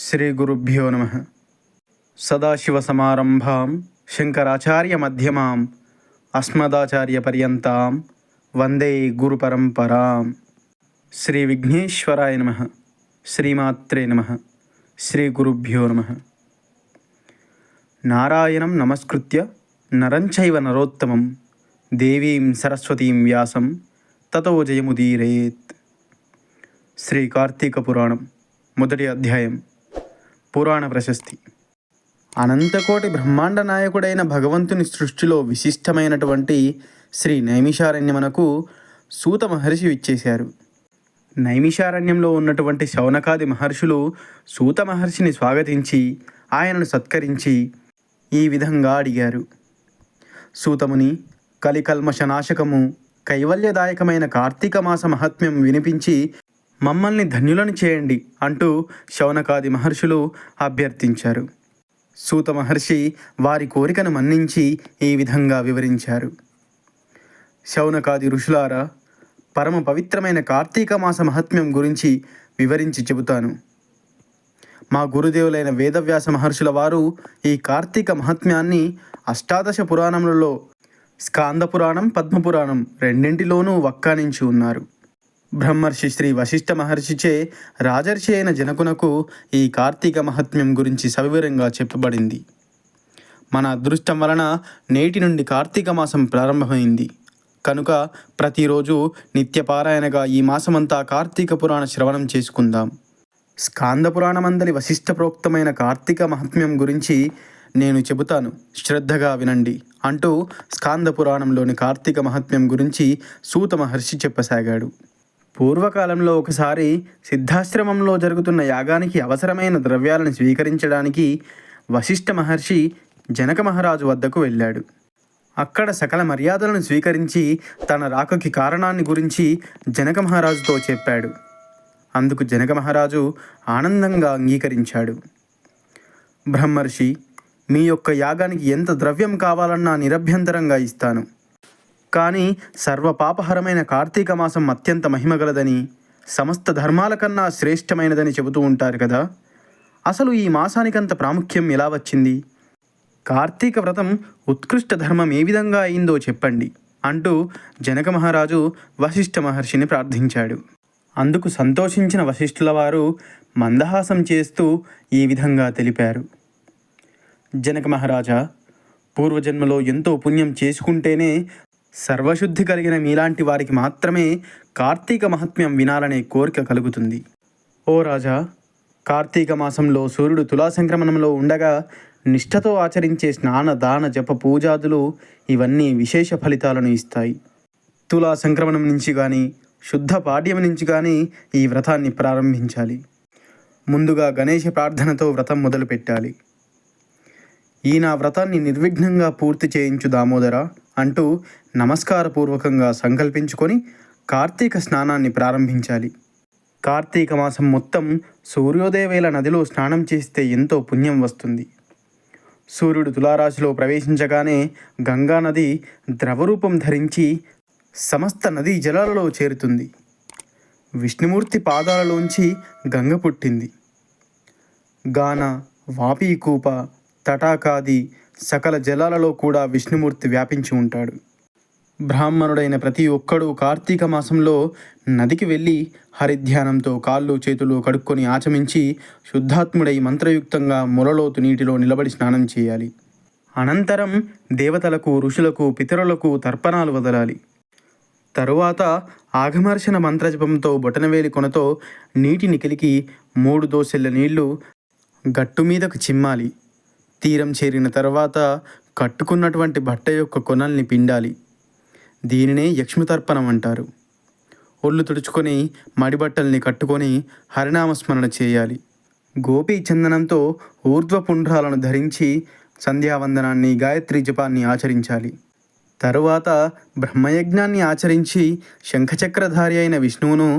శ్రీగురుభ్యో నమ. సదాశివసమారంభాం శంకరాచార్యమధ్యమాం అస్మదాచార్యపర్యంతాం వందే గురుపరంపరాం. శ్రీ విఘ్నేశ్వరాయ నమ. శ్రీమాత్రే నమ. శ్రీగురుభ్యో నమ. నారాయణం నమస్కృత్య నరం చైవ నరోత్తమం దేవీం సరస్వతీం వ్యాసం తతో జయముదీరయేత్. శ్రీ కార్తీక పురాణం మొదటి అధ్యాయం. పురాణ ప్రశస్తి. అనంతకోటి బ్రహ్మాండ నాయకుడైన భగవంతుని సృష్టిలో విశిష్టమైనటువంటి శ్రీ నైమిషారణ్యమునకు సూత మహర్షి విచ్చేశారు. నైమిషారణ్యంలో ఉన్నటువంటి శౌనకాది మహర్షులు సూత మహర్షిని స్వాగతించి ఆయనను సత్కరించి ఈ విధంగా అడిగారు. సూతముని, కలికల్మషనాశకము కైవల్యదాయకమైన కార్తీక మాస మహాత్మ్యం వినిపించి మమ్మల్ని ధన్యులను చేయండి అంటూ శౌనకాది మహర్షులు అభ్యర్థించారు. సూత మహర్షి వారి కోరికను మన్నించి ఈ విధంగా వివరించారు. శౌనకాది ఋషులారా, పరమ పవిత్రమైన కార్తీక మాస మహాత్మ్యం గురించి వివరించి చెబుతాను. మా గురుదేవులైన వేదవ్యాస మహర్షుల వారు ఈ కార్తీక మహాత్మ్యాన్ని అష్టాదశ పురాణములలో స్కాంద పురాణం, పద్మపురాణం రెండింటిలోనూ వక్కానించి ఉన్నారు. బ్రహ్మర్షి శ్రీ వశిష్ఠ మహర్షిచే రాజర్షి అయిన జనకునకు ఈ కార్తీక మహాత్మ్యం గురించి సవివరంగా చెప్పబడింది. మన అదృష్టం వలన నేటి నుండి కార్తీక మాసం ప్రారంభమైంది కనుక ప్రతిరోజు నిత్యపారాయణగా ఈ మాసమంతా కార్తీక పురాణ శ్రవణం చేసుకుందాం. స్కాంద పురాణమందలి వశిష్ఠ ప్రోక్తమైన కార్తీక మహాత్మ్యం గురించి నేను చెబుతాను, శ్రద్ధగా వినండి అంటూ స్కాంద పురాణంలోని కార్తీక మహాత్మ్యం గురించి సూత మహర్షి చెప్పసాగాడు. పూర్వకాలంలో ఒకసారి సిద్ధాశ్రమంలో జరుగుతున్న యాగానికి అవసరమైన ద్రవ్యాలను స్వీకరించడానికి వశిష్ఠ మహర్షి జనక మహారాజు వద్దకు వెళ్ళాడు. అక్కడ సకల మర్యాదలను స్వీకరించి తన రాకకి కారణాన్ని గురించి జనక మహారాజుతో చెప్పాడు. అందుకు జనక మహారాజు ఆనందంగా అంగీకరించాడు. బ్రహ్మర్షి, మీ యొక్క యాగానికి ఎంత ద్రవ్యం కావాలన్నా నిరభ్యంతరంగా ఇస్తాను. కానీ సర్వపాపహరమైన కార్తీక మాసం అత్యంత మహిమగలదని, సమస్త ధర్మాల కన్నా శ్రేష్టమైనదని చెబుతూ ఉంటారు కదా, అసలు ఈ మాసానికంత ప్రాముఖ్యం ఎలా వచ్చింది? కార్తీక వ్రతం ఉత్కృష్ట ధర్మం ఏ విధంగా అయిందో చెప్పండి అంటూ జనక మహారాజు వశిష్ఠ మహర్షిని ప్రార్థించాడు. అందుకు సంతోషించిన వశిష్ఠుల వారు మందహాసం చేస్తూ ఈ విధంగా తెలిపారు. జనక మహారాజా, పూర్వజన్మలో ఎంతో పుణ్యం చేసుకుంటేనే సర్వశుద్ధి కలిగిన మీలాంటి వారికి మాత్రమే కార్తీక మహాత్మ్యం వినాలనే కోరిక కలుగుతుంది. ఓ రాజా, కార్తీక మాసంలో సూర్యుడు తులా సంక్రమణంలో ఉండగా నిష్ఠతో ఆచరించే స్నాన, దాన, జప, పూజాదులు ఇవన్నీ విశేష ఫలితాలను ఇస్తాయి. తులా సంక్రమణం నుంచి కానీ, శుద్ధ పాడ్యం నుంచి కానీ ఈ వ్రతాన్ని ప్రారంభించాలి. ముందుగా గణేష ప్రార్థనతో వ్రతం మొదలుపెట్టాలి. ఈ నా వ్రతాన్ని నిర్విఘ్నంగా పూర్తి చేయించు దామోదర అంటూ నమస్కారపూర్వకంగా సంకల్పించుకొని కార్తీక స్నానాన్ని ప్రారంభించాలి. కార్తీక మాసం మొత్తం సూర్యోదయవేళ నదిలో స్నానం చేస్తే ఎంతో పుణ్యం వస్తుంది. సూర్యుడు తులారాశిలో ప్రవేశించగానే గంగా నది ద్రవరూపం ధరించి సమస్త నదీ జలాలలో చేరుతుంది. విష్ణుమూర్తి పాదాలలోంచి గంగ పుట్టింది. గాన, వాపీకూప, తటాకాది సకల జలాలలో కూడా విష్ణుమూర్తి వ్యాపించి ఉంటాడు. బ్రాహ్మణుడైన ప్రతి ఒక్కడూ కార్తీక మాసంలో నదికి వెళ్ళి హరిధ్యానంతో కాళ్ళు చేతులు కడుక్కొని ఆచమించి శుద్ధాత్ముడై మంత్రయుక్తంగా మొలలోతు నీటిలో నిలబడి స్నానం చేయాలి. అనంతరం దేవతలకు, ఋషులకు, పితరులకు తర్పణాలు వదలాలి. తరువాత ఆఘమర్షణ మంత్రజపంతో బొటనవేలి కొనతో నీటిని కిలికి 3 దోసెళ్ళ నీళ్లు గట్టు మీదకు చిమ్మాలి. తీరం చేరిన తర్వాత కట్టుకున్నటువంటి బట్ట యొక్క కొనల్ని పిండాలి. దీనినే యక్ష్మితర్పణం అంటారు. ఒళ్ళు తుడుచుకొని మడిబట్టల్ని కట్టుకొని హరినామస్మరణ చేయాలి. గోపీ చందనంతో ఊర్ధ్వపుండ్రాలను ధరించి సంధ్యావందనాన్ని, గాయత్రి జపాన్ని ఆచరించాలి. తరువాత బ్రహ్మయజ్ఞాన్ని ఆచరించి శంఖచక్రధారి అయిన విష్ణువును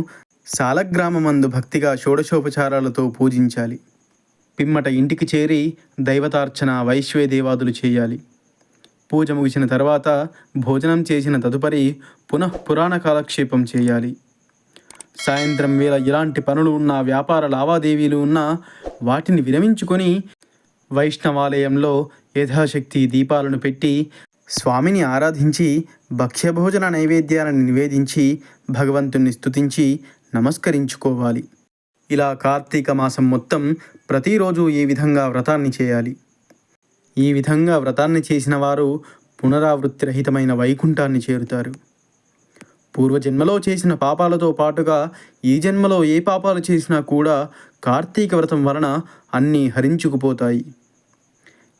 సాలగ్రామమందు భక్తిగా షోడశోపచారాలతో పూజించాలి. పిమ్మట ఇంటికి చేరి దైవతార్చన, వైశ్వేదేవాదులు చేయాలి. పూజ ముగిసిన తర్వాత భోజనం చేసిన తదుపరి పునః పురాణ కాలక్షేపం చేయాలి. సాయంత్రం వేళ ఎలాంటి పనులు ఉన్నా, వ్యాపార లావాదేవీలు ఉన్నా వాటిని విరమించుకొని వైష్ణవాలయంలో యథాశక్తి దీపాలను పెట్టి స్వామిని ఆరాధించి భక్ష్యభోజన నైవేద్యాలను నివేదించి భగవంతుణ్ణి స్తుతించి నమస్కరించుకోవాలి. ఇలా కార్తీక మాసం మొత్తం ప్రతిరోజు ఈ విధంగా వ్రతాన్ని చేయాలి. ఈ విధంగా వ్రతాన్ని చేసిన వారు పునరావృత్తి రహితమైన వైకుంఠాన్ని చేరుతారు. పూర్వజన్మలో చేసిన పాపాలతో పాటుగా ఈ జన్మలో ఏ పాపాలు చేసినా కూడా కార్తీక వ్రతం వలన అన్నీ హరించుకుపోతాయి.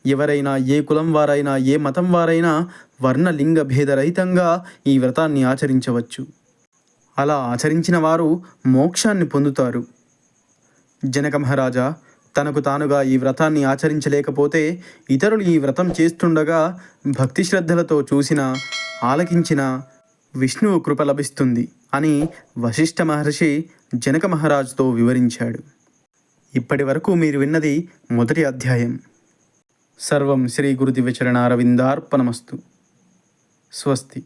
ఎవరైనా, ఏ కులం వారైనా, ఏ మతం వారైనా వర్ణలింగ భేదరహితంగా ఈ వ్రతాన్ని ఆచరించవచ్చు. అలా ఆచరించిన వారు మోక్షాన్ని పొందుతారు. జనక మహారాజా తనకు తానుగా ఈ వ్రతాన్ని ఆచరించలేకపోతే ఇతరులు ఈ వ్రతం చేస్తుండగా భక్తి శ్రద్ధలతో చూసినా, ఆలకించిన విష్ణువు కృప లభిస్తుంది అని వశిష్ఠ మహర్షి జనక మహారాజుతో వివరించాడు. ఇప్పటి వరకు మీరు విన్నది మొదటి అధ్యాయం. సర్వం శ్రీ గురుదివ్య చరణారవిందార్పణమస్తు. స్వస్తి.